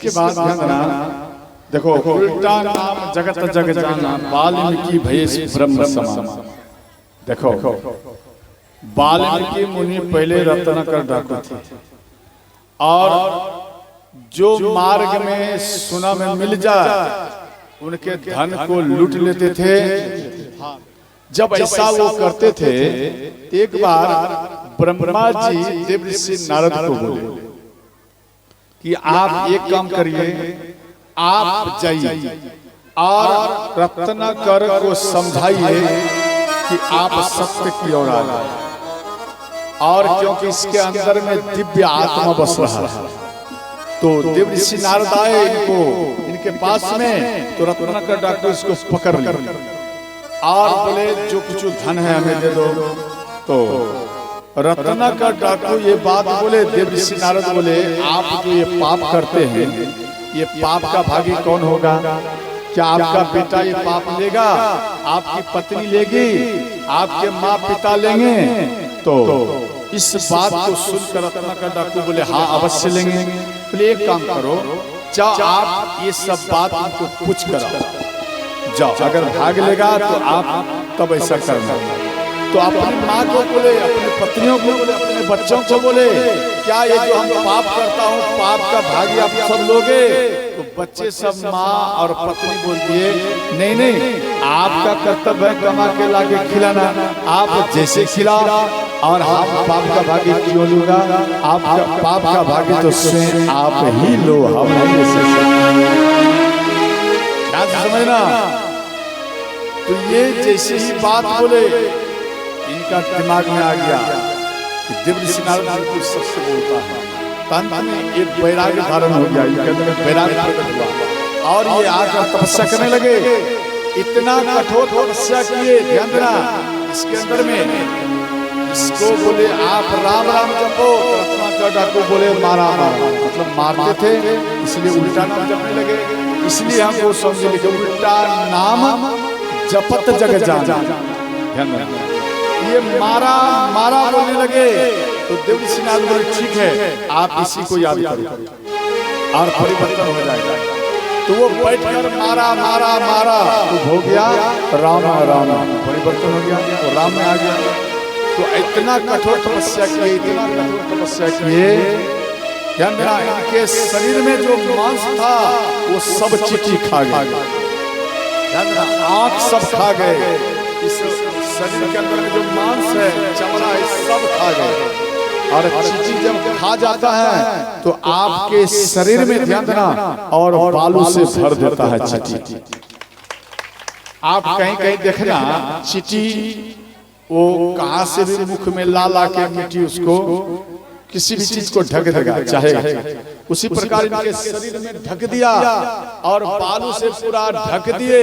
इसके बाद देखो, उल्टा नाम जगत जग जाना, वाल्मीकि भयेश ब्रह्म समान। देखो, वाल्मीकि मुनि पहले रत्नाकर डाकू थे, और जो मार्ग में सुना में मिल जाए उनके धन को लूट लेते थे। जब ऐसा वो करते थे, एक बार ब्रह्मा जी देवर्षि नारद को बोले कि आप एक काम करिए, आप जाइए और रत्नाकर को समझाइए कि आप सत्य की ओर आ गए, और क्योंकि इसके अंदर में दिव्य आत्मा बस रहा है। तो देवर्षि नारद आए इनके पास में, तो रत्नाकर डॉक्टर इसको पकड़ लिया और बोले जो कुछ धन है हमें दे दो। तो रत्नाकर डाकू ये बात बोले, देवर्षि नारद बोले आप जो ये पाप करते हैं, ये पाप का भागी कौन होगा? क्या आपका बेटा ये पाप लेगा? आपकी पत्नी लेगी? आपके माँ पिता लेंगे? तो इस बात को सुनकर रत्नाकर डाकू बोले हाँ अवश्य लेंगे। बोले एक काम करो, जाओ आप ये सब बात उनको पूछ कर जाओ, अगर भाग लेगा तो आप तब ऐसा करना। तो अपनी माँ को बोले, अपनी पत्नियों को बोले, अपने बच्चों को बोले क्या ये जो हम पाप करता हूँ, पाप का भागी आप सब लोगे? तो बच्चे सब माँ और पत्नी बोल दिए नहीं नहीं, आपका कर्तव्य है कमा के लाके खिलाना, आप जैसे खिलाओ, और हम पाप का भागी क्यों लूंगा? आपका पाप का भागी तो स्वयं आप ही लो, हम नहीं समझना। तो ये जैसे ही बात बोले, इनका दिमाग में आ गया कि देवर्षि नारद बिल्कुल सच बोलता है। तंत में एक वैराग्य धारण हो गया, इनके अंदर वैराग्य प्रकट हुआ, और ये आकर तपस्या करने लगे। इतना कठोर तपस्या किए, ध्यान देना इसके अंदर में। इसको बोले आप राम राम जपो, रत्नाकर डाकू बोले मारा मारा, मतलब मारते थे इसलिए उल्टा नाम जपने लगे। इसलिए हमको समझ लिखे उल्टा नाम जपत जग जाना। ये मारा मारा बोलने लगे। तो देवर्षि नारद बोले ठीक है, आप इसी को याद करो और परिवर्तन हो जाएगा। तो वो बैठकर मारा मारा मारा, तो हो गया राम राम, परिवर्तन हो गया, तो राम में आ गया। तो इतना कठोर तपस्या किए, इतना कठोर तपस्या किए, ध्यान देना इनके शरीर में जो मांस था वो सब चींटी खा गए, आंख सब खा गए, इस शरीर के अंदर में जो मांस है, चमड़ा है, सब खा गए। और चींटी जब खा जाता है तो आपके शरीर में, ध्यान देना, और बालू से भर देता है चींटी। आप कहीं कहीं देखना चींटी वो कहां से भी मुख में ला ला के मिट्टी उसको किसी भी चीज को ढक देगा, चाहे उसी प्रकार इनके शरीर में ढक दिया और बालू से पूरा ढक दिए।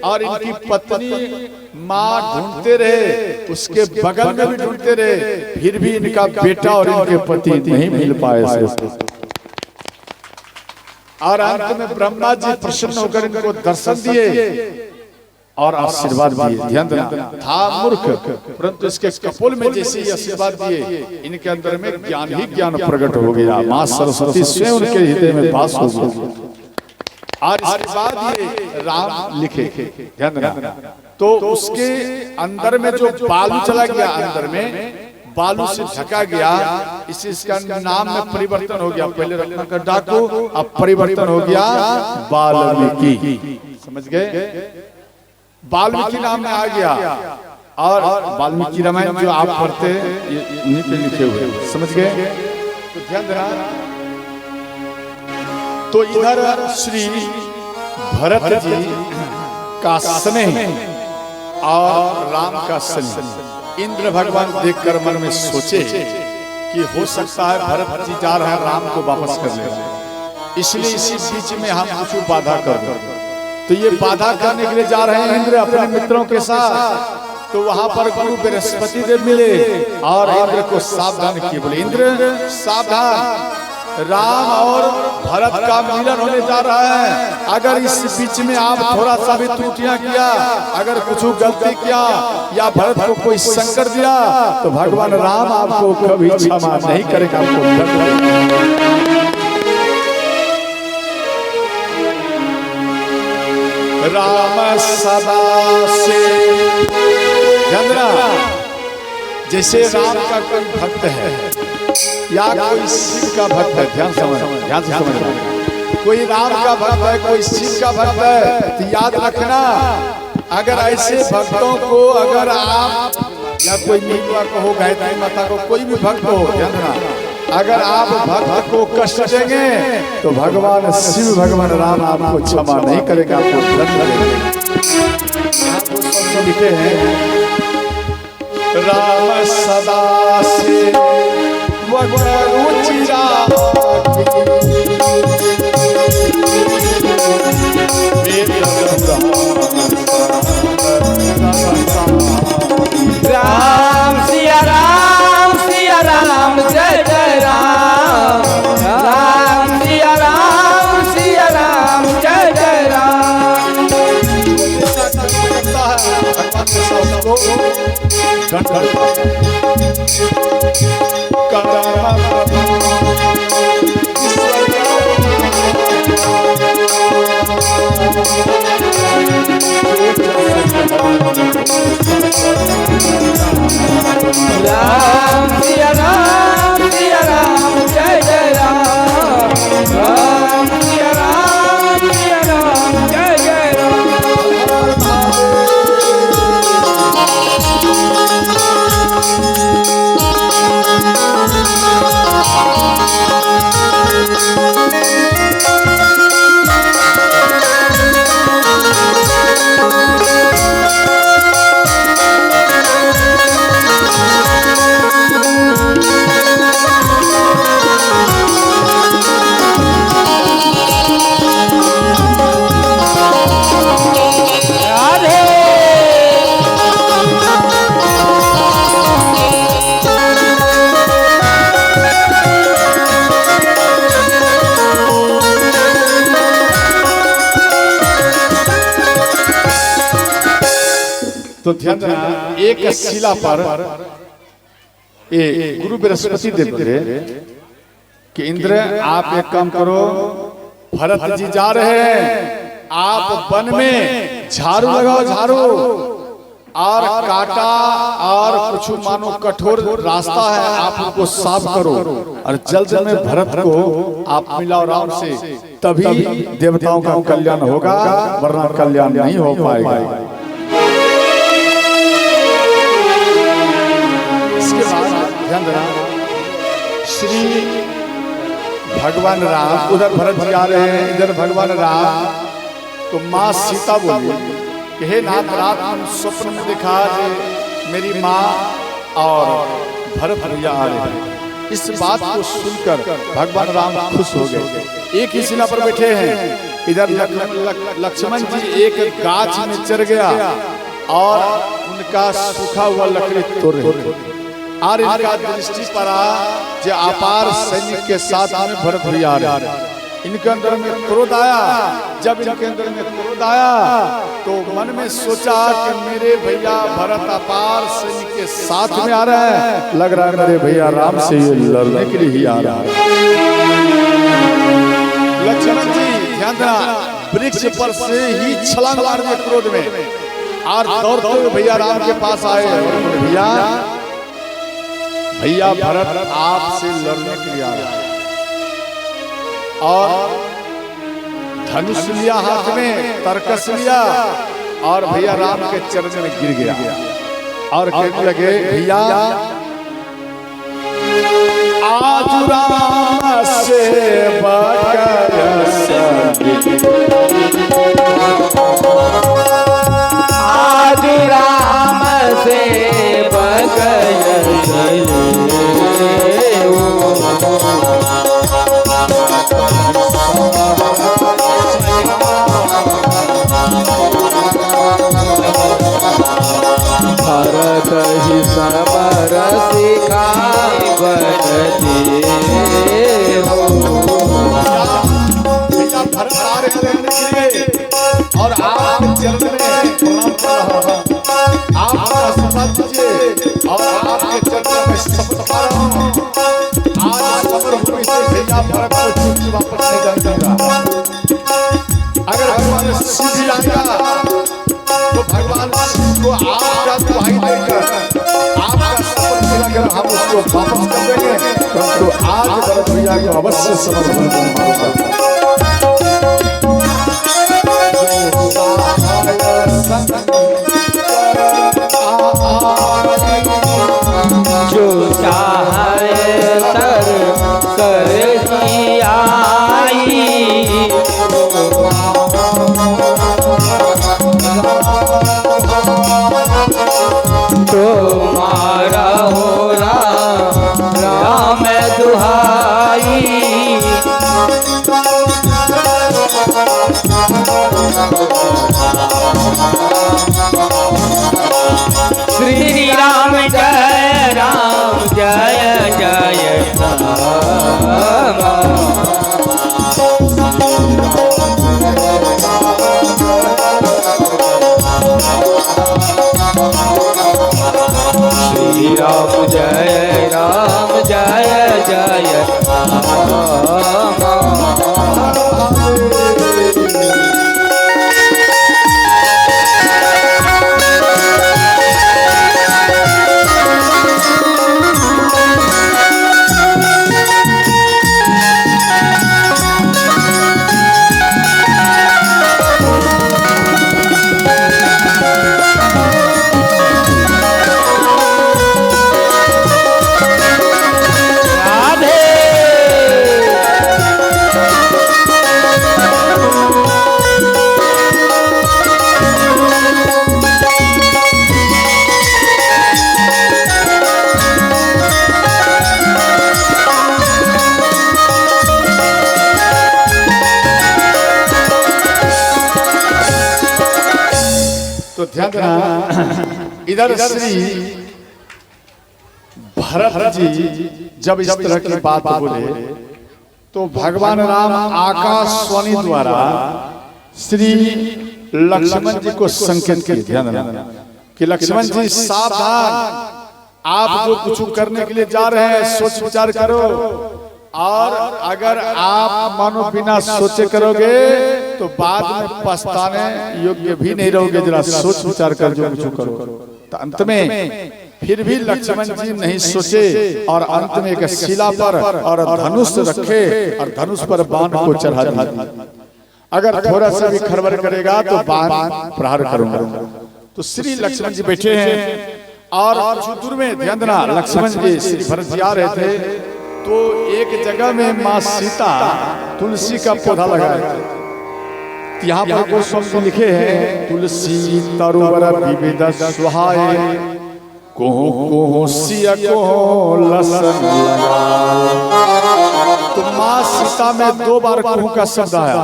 और इनकी पत्नी माँ ढूंढते रहे, उसके बगल में भी ढूंढते रहे, फिर भी इनका बेटा और इनके पति नहीं मिल पाए। और अंत में ब्रह्मा जी प्रसन्न होकर इनको दर्शन दिए और आशीर्वाद दिए। ध्यान देना, था मूर्ख, परंतु इसके कपोल में जैसे ही आशीर्वाद दिए, इनके अंदर में ज्ञान ही ज्ञान प्रकट हो गया। माँ सरस्वती स्वयं उनके हृदय में वास हो गई और इसके बाद ये राम लिखे। ध्यान देना, तो उसके अंदर में जो बालू चला गया, अंदर में बालू से ढका गया, इसी इसका नाम में परिवर्तन हो गया। पहले रत्नाकर डाकू, अब परिवर्तन हो गया वाल्मीकि। समझ गए? वाल्मीकि नाम में आ गया। और वाल्मीकि रामायण जो आप पढ़ते इन्हीं पे लिखे हुए, समझ गए? तो ध्यान देना। तो इधर श्री भरत जी का स्नेह और राम का स्नेह इंद्र भगवान देखकर मन में सोचे कि हो सकता है भरत जी जा रहे हैं राम को वापस कर ले, इसलिए इसी बीच में हम कुछ बाधा कर दें। तो ये बाधा करने के लिए जा रहे हैं इंद्र अपने मित्रों के साथ। तो वहां पर गुरु बृहस्पति देव मिले और इंद्र को सावधान किए, बोले इंद्र सावधान, राम और भरत का मिलन होने जा रहा है। अगर इस बीच में आप थोड़ा सा भी त्रुटियां किया, अगर कुछ गलती किया या भरत को कोई संकट दिया, तो भगवान राम आपको कभी क्षमा नहीं करेगा। राम सदा से। चंद्रा जैसे राम का कोई भक्त है या कोई शिव का भक्त है, ध्यान से समझ, कोई राम का भक्त है कोई शिव का भक्त है, तो याद रखना अगर ऐसे भक्तों को अगर आप या कोई मीतवा को हो, गायत्री माता को, कोई भी भक्त हो, ध्यान रखना अगर आप भक्त को कष्ट देंगे तो भगवान शिव भगवान राम आपको क्षमा नहीं करेगा, आपको दंड देंगे। लिखे हैं राम सदा से रुचिरा राम सिया राम जय जय राम, राम सिया राम जय जय राम। राम सिया राम जय जय राम, राम सिया राम जय जय राम। तो ध्यान देना एक शिला पर गुरु बृहस्पति देव बोले कि इंद्र आप एक काम करो, भरत जी जा रहे हैं, आप वन में झाड़ू लगाओ, झाड़ू और काटा और कुछ मानो कठोर रास्ता है आप उनको साफ करो और जल्द में भरत को आप मिलाओ राम से, तभी देवताओं का कल्याण होगा, वरना कल्याण नहीं हो पाएगा। ध्यान देना श्री भगवान राम उधर भरत जी आ रहे हैं, इधर भगवान राम, तो माँ सीता बोली कि हे नाथ रात हम स्वप्न में देखा मेरी माँ और भरत भैया आ रहे हैं। इस बात को सुनकर भगवान राम खुश हो गए। एक ही शिला पर बैठे हैं, इधर लक्ष्मण जी एक गाछ में चढ़ गया और उनका सूखा हुआ लकड़ी तोड़ रहे और इनका दृष्टि पड़ा जो अपार सैनिक के साथ में भरत भैया आ रहे हैं। इनके अंदर में क्रोध आया, जब इनके अंदर में क्रोध आया तो मन में सोचा कि मेरे भैया भरत अपार सैनिक के साथ में आ रहा है, लग रहा है मेरे भैया राम से ये लड़ने के लिए ही आ रहा है। लक्ष्मण जी ध्यान देना वृक्ष पर से ही छलांग मार दिए क्रोध में और दौड़ते हुए भैया राम के पास आए। भैया भैया भरत आपसे लड़ने के लिए आ रहा है और धनुष लिया हाथ में, तरकस लिया और भैया राम के चरण में गिर गया और कहने लगे भैया आज राम से आज राम से भरत ही समर सिखाई बनती हो। भरत आ रहे और आप चरण में प्रणाम कर रहा हूं, आप आशीर्वाद दीजिए और आपके चरण में शपथ पा रहा हूं आज समर भूमि से भैया भरत को छूट वापस नहीं जाने दूंगा। अगर भगवान शिव जी आएगा उसको आपका दुहाई देकर आपका सफर पूरा कर हम उसको वापस कर देंगे, परंतु आज भरत भैया को अवश्य समर्पण करना। जो चाहे तर कर ही आई, तुम्हारा हो राम दुहाई। श्री राम जय राम जय जय राम। श्री राम जय राम जय जय राम। तो ध्यान देना, इधर श्री भरत जी जब इस तरह की बात बोले तो भगवान राम आकाशवाणी द्वारा श्री लक्ष्मण जी को संकेत किए। ध्यान देना कि लक्ष्मण जी सावधान, आप जो कुछ करने के लिए जा रहे हैं सोच विचार करो, और अगर आप मानो बिना सोचे करोगे तो बाद में पछताने योग्य भी नहीं रहोगे। जरा सोच विचार कर जो कुछ करो। तो अंत में फिर भी लक्ष्मण जी नहीं सोचे और अंत में एक शिला पर और धनुष रखे और धनुष पर बाण को चढ़ा दिया। अगर थोड़ा सा भी खरबर करेगा तो बाण प्रहार करूंगा। तो श्री लक्ष्मण जी बैठे हैं और दूर में ध्यान देना, लक्ष्मण जी श्री भरत जी आ रहे थे तो एक जगह में माँ सीता तुलसी का पौधा लगाए थे। यहाँ पर कुछ शब्द लिखे हैं, तुलसी तरुवर विविध सुहाए, कोहो कोहो सिया कोहो लसन लगा। तो माँ सीता में 2 बार कोहो का शब्द आया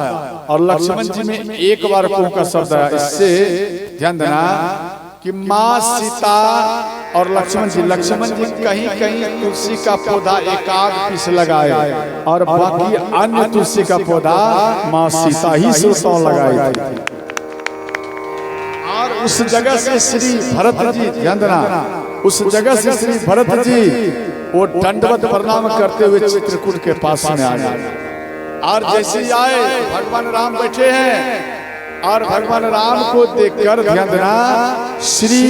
और लक्ष्मण जी में 1 बार कोहो का शब्द आया। इससे ध्यान देना कि माँ सीता और लक्ष्मण जी कहीं कहीं तुलसी का पौधा एकाध पीस लगाए और बाकी अन्य तुलसी का पौधा माँ सीता ही से 100 लगाए थे। और उस जगह से श्री भरत जी, ध्यान देना, उस जगह से श्री भरत जी वो दंडवत प्रणाम करते हुए चित्रकूट के पास में आए। और जैसे ही आए भगवान राम बैठे हैं और भगवान राम को देखकर ध्यान देना श्री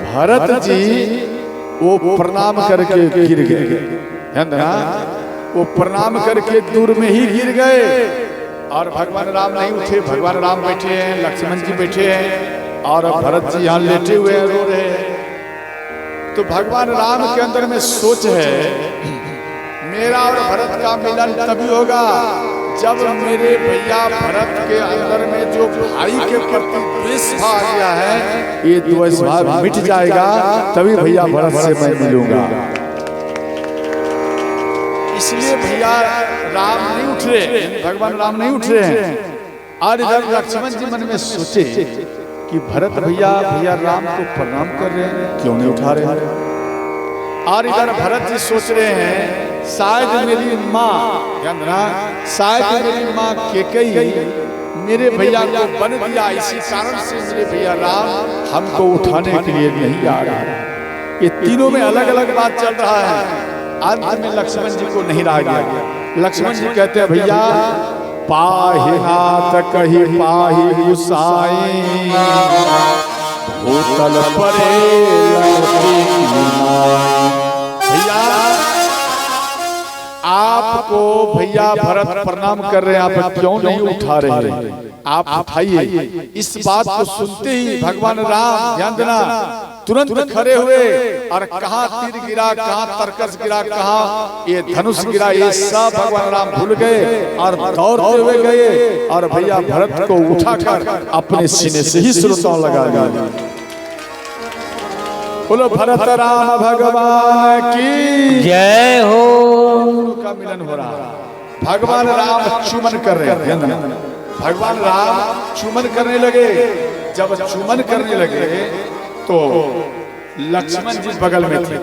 भरत जी वो प्रणाम करके गिर गए। ध्यान देना, वो प्रणाम करके दूर में ही गिर गए और भगवान राम नहीं उठे। भगवान राम बैठे हैं, लक्ष्मण जी बैठे हैं और भरत जी यहाँ लेटे हुए रो रहे हैं। तो भगवान राम के अंदर में सोच है, मेरा और भरत का मिलन तभी होगा जब मेरे भैया भरत के अंदर में जो भाई के प्रति द्वेष भाव आ गया है, ये द्वेष भाव मिट जाएगा, तभी भैया भरत से मैं मिलूंगा। इसलिए भैया राम नहीं उठ रहे, भगवान राम नहीं उठ रहे हैं। और इधर लक्ष्मण जी मन में सोचे कि भरत भैया राम को प्रणाम कर रहे हैं, क्यों नहीं उठा रहे हैं। और इधर भरत जी सोच रहे हैं शायद मेरी माँ, शायद मेरी माँ केकई मेरे भैया को बन दिया, इसी कारण से मेरे भैया राम हमको उठाने के लिए नहीं आ रहा। ये तीनों में अलग अलग बात चल रहा है। अंत में लक्ष्मण जी को नहीं रहा गया। लक्ष्मण जी कहते हैं भैया पाहि नाथ कही पाहि गुसाई, भूतल परे भैया आपको भैया भरत प्रणाम कर रहे हैं, आप क्यों नहीं उठा रहे हैं? आप उठाइए। इस बात को सुनते ही भगवान राम ध्यान देना तुरंत खड़े हुए और कहाँ तीर गिरा, कहाँ तरकस गिरा, कहाँ ये धनुष गिरा, ये सब भगवान राम भूल गए और दौड़ते हुए गए और भैया भरत को उठाकर अपने सीने से ही सुरताओं लगा दिया। बोलो भरत राम भगवान की जय हो। का मिलन हो रहा है। भगवान राम चुमन कर रहे हैं। भगवान राम चुमन करने लगे। जब चुमन करने लगे तो लक्ष्मण जी बगल में थे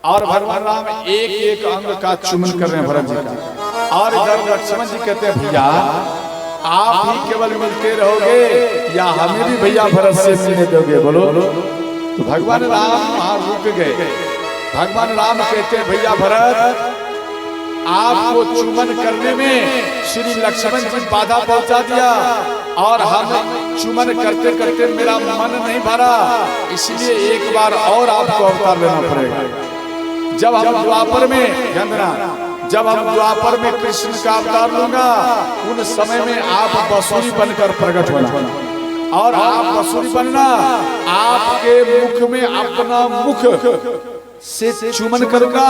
और भगवान राम एक एक अंग का चुमन कर रहे हैं भरत जी का। और इधर लक्ष्मण जी कहते हैं भैया आप ही केवल मिलते रहोगे या हमें भी भैया भरत से मिलने दोगे? बोलो। तो भगवान राम वहां रुक गए। भगवान राम कहते हैं भैया भरत आपको चुमन करने में श्री लक्ष्मण जी बाधा पहुंचा दिया और हम चुमन करते करते मेरा मन नहीं भरा, इसलिए एक बार और आपको अवतार लेना पड़ेगा। जब हम द्वापर में जब हम द्वापर में कृष्ण का अवतार लूंगा उन समय में आप बांसुरी बनकर प्रकट होना और आप बांसुरी बनना, आपके मुख में अपना मुख से चुमन करूंगा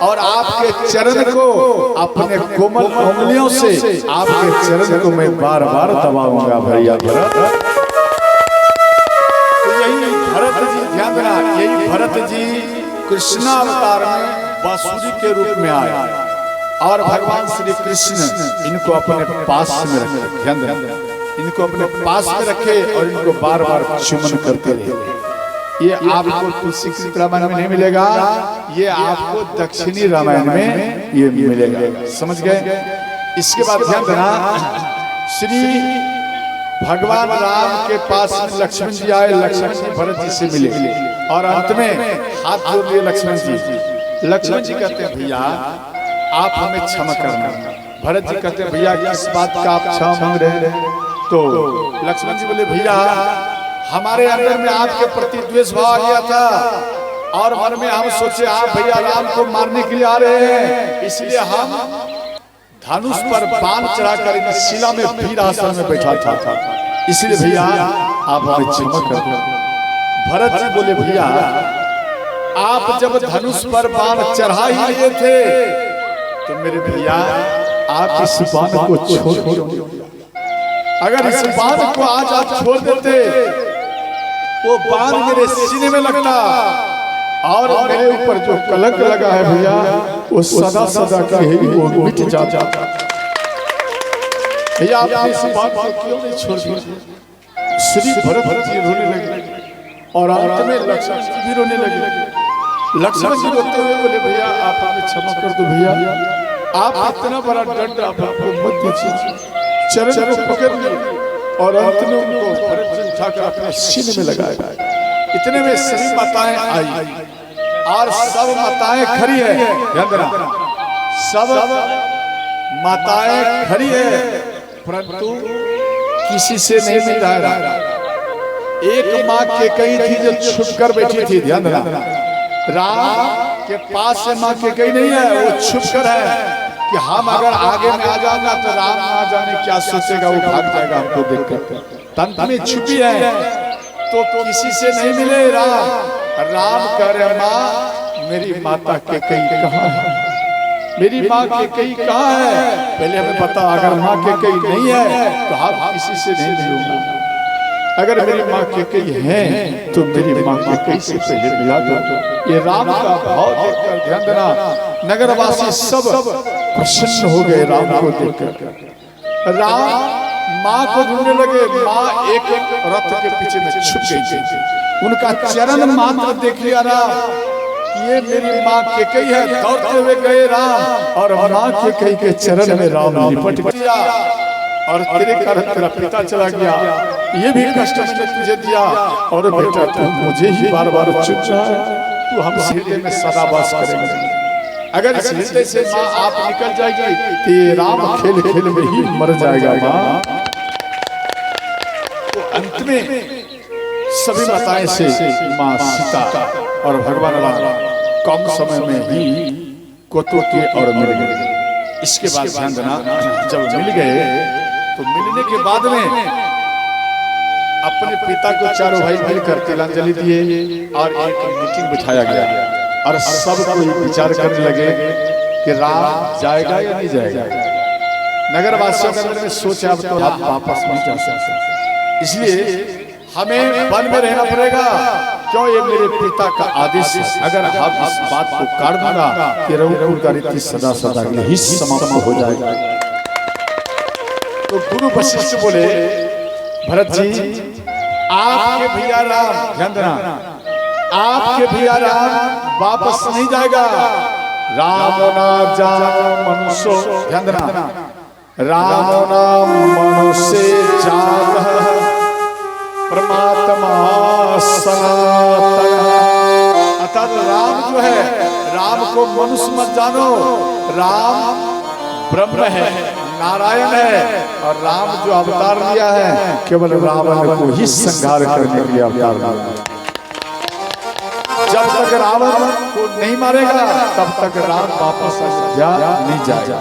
और आपके चरण को अपने कोमल उंगलियों से आपके चरण को मैं बार बार दबाऊंगा भैया भरत। तो यही भरत जी ध्यान देना, यही भरत जी कृष्णा अवतार में बांसुरी के रूप में आए और भगवान श्री कृष्ण इनको अपने पास में रखे। ध्यान देना, इनको अपने पास में रखे और इनको बार बार चुमन करते रहे। ये आपको तुलसीकृत रामायण में नहीं मिलेगा, ये आपको दक्षिणी रामायण में ये मिलेगा। समझ गए? इसके बाद ध्यान देना श्री भगवान राम के पास लक्ष्मण जी आए। लक्ष्मण जी भरत जी से मिले और अंत में हाथ जोड़ लिए लक्ष्मण जी। लक्ष्मण जी कहते हैं भैया आप हमें क्षमा करना। भरत जी कहते हैं भैया किस बात का आप क्षमा मांग रहे हैं? तो लक्ष्मण जी बोले भैया हमारे अंदर में आपके प्रति द्वेष भाव आ गया था और मन में हम सोचे आप भैया राम को मारने के लिए आ रहे हैं, इसलिए हम धनुष पर बाण चढ़ाकर इन शिला में वीरासन में बैठा था, इसलिए भैया आप हमें क्षमा कर दो। भरत जी बोले भैया आप जब धनुष पर बाण चढ़ा ही लिए थे तो मेरे भैया आप इस बाण को छोड़ दो। अगर इस बाण को आज आप छोड़ देते वो बाण मेरे सीने में लगता और मेरे ऊपर जो कलंक लगा है भैया वो सदा सदा का ही वो मिट जाता। भैया आप इस बाण को क्यों नहीं छोड़ दिए? श्री भरत जी रोने लगे और अंत में लक्ष्मण जी भी रोने लगे। लक्ष्मण जी रोते हुए बोले भैया आप हमें क्षमा कर दो। भैया आप इतना बड़ा दंड आपको मत दीजिए। चरण को पकड़ लिए और अंत में उनको भरत जी उठाकर अपने सीने में लगाया। इतने में सभी माताएं आई और सब माताएं खड़ी है। ध्यान देना सब माताएं खड़ी है परंतु किसी से नहीं मिल रहा। एक माँ के कई थी जो छुप कर बैठी थी। ध्यान देना राम के पास से माँ के कई नहीं है, वो छुप कर है कि हम अगर आगे में आ जाएगा तो राम ना जाने क्या सोचेगा, वो भाग जाएगा हमको देखकर। तंत में छुपी है तो किसी से नहीं मिले। राम कह रहे माँ मेरी माता के कई कहाँ है? मेरी माँ के कई कहाँ है? पहले हमें पता, अगर माँ के कई नहीं है तो हम किसी से नहीं मिलूंगा। अगर मेरी माँ के कई हैं तो मेरी माँ के कई से पहले मिला दो। ये राम का भाव देखकर ध्यान देना नगरवासी सब प्रसन्न हो गए राम को देखकर। राम माँ को ढूंढने लगे। माँ एक रथ के पीछे में छुप गई थी। उनका चरण मात्र देख लिया राम, ये मेरी माँ के कई है। दौड़ते हुए गए राम और माँ के कई के चरण में राम लिपट गया और तेरे कारण तेरा पिता चला गया, ये भी कष्ट मैंने तुझे दिया और बेटा तू मुझे ही बार बार चुन रहा है, तू हम हृदय में सदा वास करेंगे। अगर इस हृदय से माँ आप निकल जाएगी तो ये राम खेल खेल में ही मर जाएगा माँ। तो अंत में सभी माताएं से माँ सीता और भगवान राम कम समय में ही कोतो के और मिल गए। इसके बाद ध्यान देना, जब मिल गए तो मिलने के बाद में अपने पिता को चारों भाई मिलकर तिलांजलि दिए और एक मीटिंग बिठाया गया और सब कोई विचार करने लगे कि राम जाएगा या नहीं जाएगा। नगर वासियों के अंदर में सोचा अब तो आप वापस नहीं जा सकते, इसलिए हमें वन में रहना पड़ेगा। क्यों? ये मेरे पिता का आदेश है। अगर हम इस बात को काट दूंगा कि रघुकुल का रीति सदा सदा के लिए ही समाप्त हो जाएगा। तो गुरु वशिष्ठ बोले, भरत जी आपके भैया राम, ध्यान देना, आपके भैया राम वापस नहीं जाएगा। राम ना जान मनुष्य, ध्यान देना, राम ना मनुष्य जात परमात्मा सनातन। अर्थात राम जो है, राम को मनुष्य मत जानो, राम ब्रह्म है, नारायण है और राम जो अवतार लिया है केवल रावण को ही संहार करने के लिए अवतार लिया। जब तक रावण को नहीं मारेगा तब तक राम वापस अयोध्या नहीं जाएगा।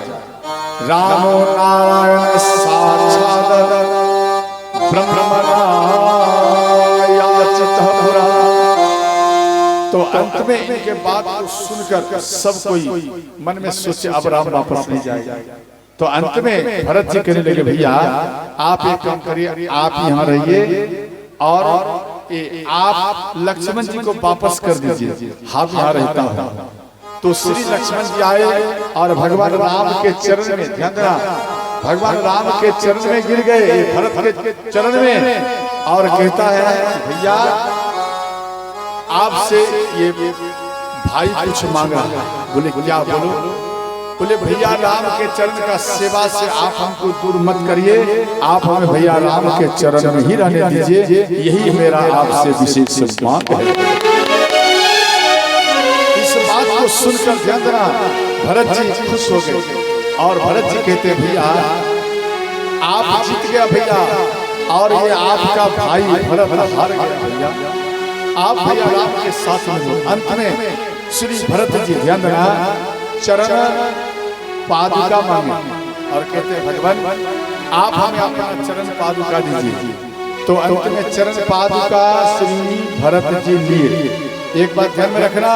रामो नारायण साक्षात तो अंत में इनके बात को सुनकर सब कोई मन में सोचे अब राम वापस नहीं जाएगा। तो अंत में भरत जी कहने लगे, भैया आप एक काम करिए, आप यहाँ रहिए और आप लक्ष्मण जी को वापस कर दीजिए, हम यहाँ रहता हूँ। तो श्री लक्ष्मण जी आए और भगवान राम के चरण में, ध्यान देना, भगवान राम के चरण में गिर गए, भरत के चरण में, और कहता है भैया आपसे ये भाई कुछ मांगा। बोले क्या? बोलो। बोले भैया राम के चरण का सेवा से आप हमको दूर मत करिए, आप हमें भैया राम के चरण में ही रहने दीजिए, यही मेरा आपसे विशेष मांग है। इस बात को सुनकर ध्यान देना, भरत जी खुश हो गए और भरत जी कहते भैया आप जीत गया भैया, और ये आपका भाई भरत हार गया भैया, आप भैया राम के साथ में हो। अंत में श्री भरत जी, ध्यान देना, चरण पादुका मांगे और कहते भगवान आप हमें अपना चरण पादुका दीजिए। तो अंत में चरण पादुका श्री भरत जी लिए। एक बात ध्यान में रखना,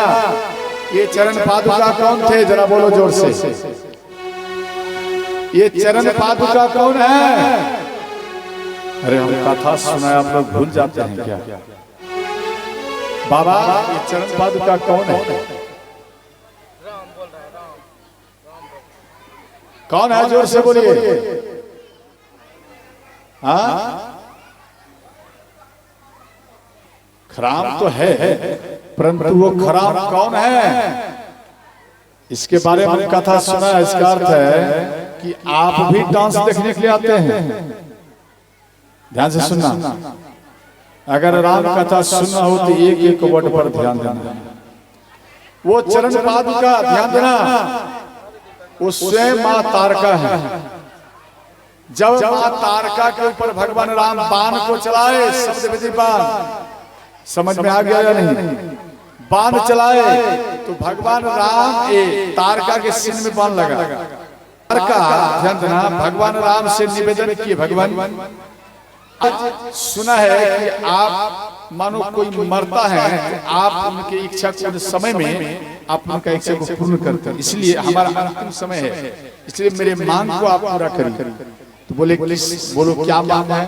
ये चरण पादुका कौन थे? जरा बोलो जोर से, ये चरण पादुका कौन है? अरे हम कथा सुनाया आप लोग भूल जाते हैं क्या? बाबा ये चरण पादुका कौन है? कौन है? जोर से बोलिए। हाँ, खराम तो है, परंतु वो खराम कौन है इसके बारे में कथा सुना। इसका अर्थ है कि आप भी डांस देखने के लिए आते हैं। ध्यान से सुनना, अगर राम कथा सुनना हो तो एक एक वर्ड पर ध्यान देना। वो चरण पादुका, ध्यान देना, वो स्वयं मां तारका है। जब मां तारका के ऊपर भगवान राम बाण को चलाए, शब्द विधि बाण, समझ में आ गया या नहीं? बाण चलाए तो भगवान राम तारका के सिर में बाण लगा। तारका, ध्यान देना, भगवान राम से निवेदन किए, भगवान सुना है कि आप मानो कोई मरता है तो आप उनकी इच्छा को समय में आप उनका इच्छा को पूर्ण करते हैं, इसलिए हमारा अंतिम समय है, इसलिए मेरे मांग को आप पूरा करिए। तो बोले बोलो क्या मांग है?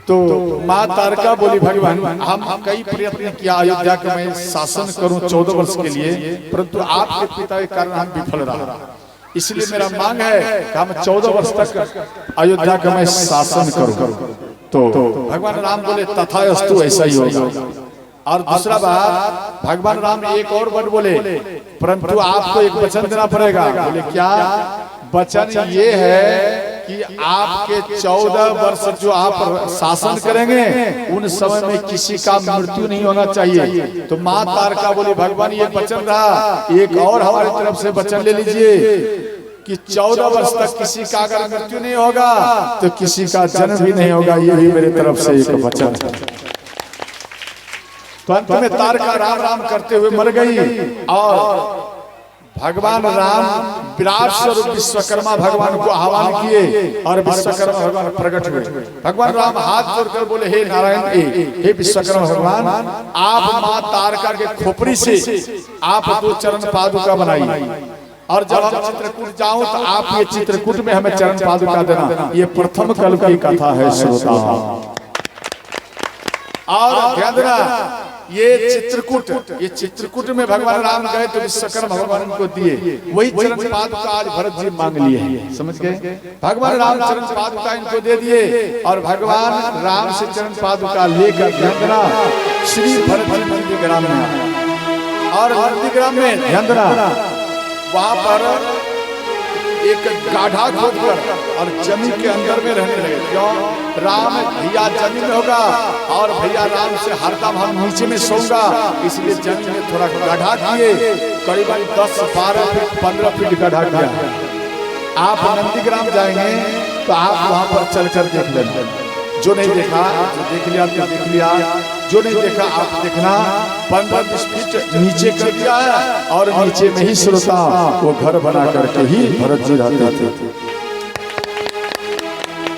तो माँ तारका बोली भगवान हम कई प्रयत्न किया अयोध्या का मैं शासन करूं 14 वर्ष के लिए, परंतु आपके पिता के कारण हम विफल रहा, इसलिए मेरा मांग है कि हम 14 वर्ष तक अयोध्या का मैं शासन करूं। तो भगवान राम बोले तथास्तु, ऐसा ही होगा। और दूसरा बात, भगवान राम एक और वर्ड बोले, परंतु आपको एक वचन देना पड़ेगा। बोले क्या वचन? ये है कि आपके 14 वर्ष जो आप शासन करेंगे उन समय में किसी का मृत्यु नहीं होना चाहिए। तो माँ तारका बोली भगवान ये वचन रहा, एक और हमारी तरफ से वचन ले लीजिए कि 14 वर्ष तक किसी का अगर मृत्यु नहीं होगा तो किसी का जन्म भी नहीं होगा, ये भी मेरी तरफ से एक वचन है। तो अंत में तारका राम राम करते हुए मर गई और भगवान राम विराट स्वरूप विश्वकर्मा भगवान को आह्वान किए और विश्वकर्मा भगवान प्रकट हुए। भगवान राम हाथ जोड़कर बोले, हे नारायण, हे विश्वकर्मा भगवान, आप मां तारका के खोपड़ी से आप 2 चरण पादुका बनाई और जब हम चित्रकूट जाऊं तो आप ये चित्रकूट में हमें चरण पादुका देना। ये प्रथम कल्प की कथा है श्रोता। और ध्यान देना, ये चित्रकूट में भगवान राम गए तो विश्वकर्मा भगवान को दिए, वही चरण पादुका आज भरत जी मांग लिए हैं। समझ गए? भगवान राम चरण पादुका इनको दे दिए और भगवान राम से चरण पादुका लेकर ध्यान देना श्री भरत जी नंदीग्राम में आए। और नंदीग्राम में ध्यान देना वहां पर एक गाढ़ा खोदकर और जमीन के अंदर में रहने लगे। क्यों? राम भैया जमीन में होगा और भैया राम से हरदम हम नीचे में सोऊंगा, इसलिए जमीन में थोड़ा गाढ़ा किए, करीबन 10, 12 फीट 15 फीट गाढ़ा किया। आप नंदीग्राम जाएंगे तो आप वहां पर चलकर देख लेना। जो नहीं देखा जो देख लिया तो देख लिया, जो नहीं देखा आप देखना। 15-20 फीट नीचे कर दिया है और नीचे में ही श्रोता वो घर बना करके ही भरत जी रहते थे।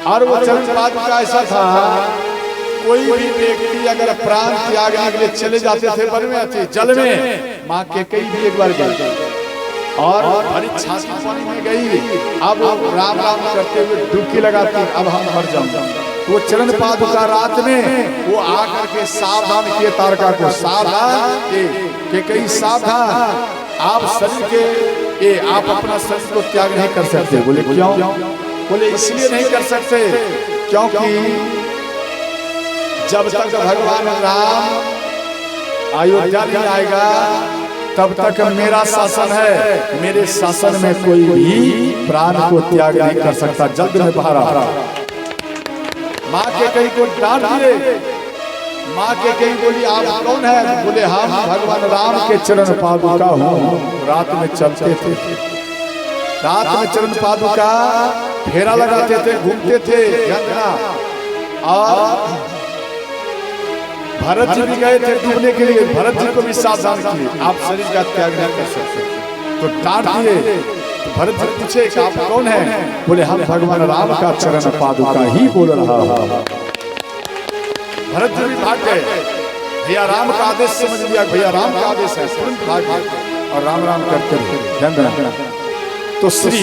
और वो चरण पादुका ऐसा था, कोई भी व्यक्ति अगर प्राण त्यागने के लिए चले जाते थे वन में थे जल में, माँ के कई भी एक बार गए और हरी छाती पानी में गई, अब राम राम करते हुए डुबकी लगाती, अब हम मर जाऊंगा। वो चरण पादुका रात में वो आकर के सावधान किए तारका को, सावधान के कई सावधान, आप शरीर के आप अपना शरीर को त्याग नहीं कर सकते। बोले क्यों? बोले इसलिए नहीं कर सकते क्योंकि जब तक भगवान राम अयोध्या नहीं आएगा तब तक मेरा शासन है, मेरे शासन में कोई भी प्राण को त्याग नहीं कर सकता। जल्द में बाहर आ। माँ के कहीं को डांट दिए, माँ के कहीं बोली आप कौन है? बोले हम भगवान राम के चरण पादुका हूँ। रात में चलते थे, रात में चरण पादुका फेरा लगाते थे, घूमते थे गंगा। और भरत जी भी गए थे डूबने के लिए, भरत जी को भी सावधान किए, आप शरीर का त्याग नहीं कर सकते। तो डांट दिए। तो भरत जी पूछे कि आप कौन है? बोले हम भगवान राम का चरण पादुका ही बोल रहा हूँ। भरत जी भी भाग गए, भैया राम का आदेश समझ लिया, भैया राम का आदेश है, तुरंत भाग गए और राम राम करते थे। ध्यान देना। तो श्री